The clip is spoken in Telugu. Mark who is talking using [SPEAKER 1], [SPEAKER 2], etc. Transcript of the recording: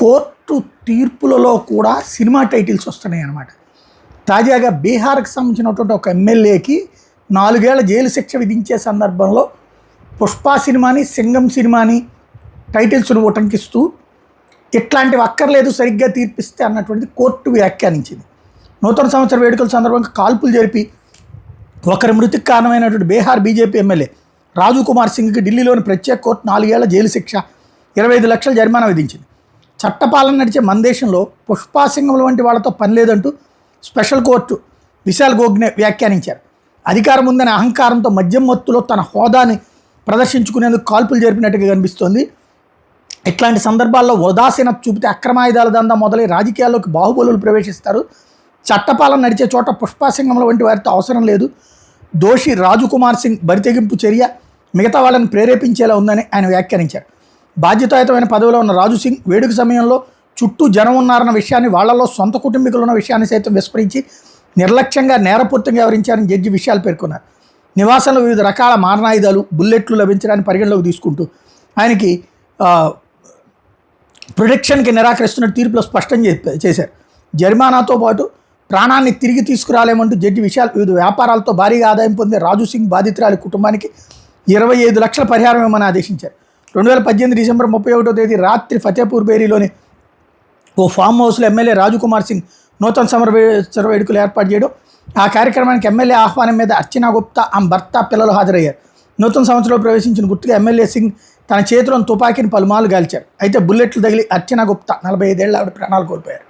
[SPEAKER 1] కోర్టు తీర్పులలో కూడా సినిమా టైటిల్స్ వస్తున్నాయి అన్నమాట. తాజాగా బీహార్కి సంబంధించినటువంటి ఒక ఎమ్మెల్యేకి 4 ఏళ్ల జైలు శిక్ష విధించే సందర్భంలో పుష్ప సినిమాని, సింగం సినిమాని టైటిల్స్ను ఉటంకిస్తూ ఇట్లాంటివి అక్కర్లేదు సరిగ్గా తీర్పిస్తే అన్నటువంటిది కోర్టు వ్యాఖ్యానించింది. నూతన సంవత్సర వేడుకల సందర్భంగా కాల్పులు జరిపి ఒకరి మృతికి కారణమైనటువంటి బీహార్ బీజేపీ ఎమ్మెల్యే రాజు కుమార్ సింగ్కి ఢిల్లీలోని ప్రత్యేక కోర్టు 4 ఏళ్ల జైలు శిక్ష, 25 లక్షల జరిమానా విధించింది. చట్టపాలన నడిచే మన దేశంలో పుష్ప సింగంల వంటి వాళ్ళతో పని లేదంటూ స్పెషల్ కోర్టు విశాల్ గోగ్నే వ్యాఖ్యానించారు. అధికారం ఉందనే అహంకారంతో మద్యం మత్తులో తన హోదాని ప్రదర్శించుకునేందుకు కాల్పులు జరిపినట్టుగా కనిపిస్తోంది. ఇట్లాంటి సందర్భాల్లో ఉదాసీనత చూపితే అక్రమాయుధాల దందా మొదలై రాజకీయాల్లోకి బాహుబలులు ప్రవేశిస్తారు. చట్టపాలన నడిచే చోట పుష్ప సింగంల వంటి వారితో అవసరం లేదు. దోషి రాజు కుమార్ సింగ్ బరితెగింపు చర్య మిగతా వాళ్ళని ప్రేరేపించేలా ఉందని ఆయన వ్యాఖ్యానించారు. బాధ్యతాయుతమైన పదవిలో ఉన్న రాజు సింగ్ వేడుక సమయంలో చుట్టూ జనం ఉన్నారన్న విషయాన్ని, వాళ్లలో సొంత కుటుంబీకులు ఉన్న విషయాన్ని సైతం విస్మరించి నిర్లక్ష్యంగా నేరపూర్తంగా వ్యవహరించారని జడ్జి విషయాలు పేర్కొన్నారు. నివాసంలో వివిధ రకాల మారణాయుధాలు, బుల్లెట్లు లభించడానికి పరిగణలోకి తీసుకుంటూ ఆయనకి ప్రొటెక్షన్కి నిరాకరిస్తున్న తీర్పులో స్పష్టం చేశారు. జరిమానాతో పాటు ప్రాణాన్ని తిరిగి తీసుకురాలేమంటూ జడ్జి విశాల్ వివిధ వ్యాపారాలతో భారీగా ఆదాయం పొందే రాజు సింగ్ బాధితురాలి కుటుంబానికి 25 లక్షల పరిహారం ఇవ్వమని ఆదేశించారు. 2018 డిసెంబర్ 31వ తేదీ రాత్రి ఫతేపూర్ బేరీలోని ఓ ఫామ్ హౌస్లో ఎమ్మెల్యే రాజు కుమార్ సింగ్ నూతన సంవత్సర వేడుకలు ఏర్పాటు చేయడం, ఆ కార్యక్రమానికి ఎమ్మెల్యే ఆహ్వానం మీద అర్చనా గుప్తా, ఆమె భర్త, పిల్లలు హాజరయ్యారు. నూతన సంవత్సరంలో ప్రవేశించిన గుర్తుగా ఎమ్మెల్యే సింగ్ తన చేతిలోని తుపాకీని పలుమార్లు గాల్చారు. అయితే బుల్లెట్లు తగిలి అర్చనా గుప్తా 45 ఏళ్ల ఆవిడ ప్రాణాలు కోల్పోయారు.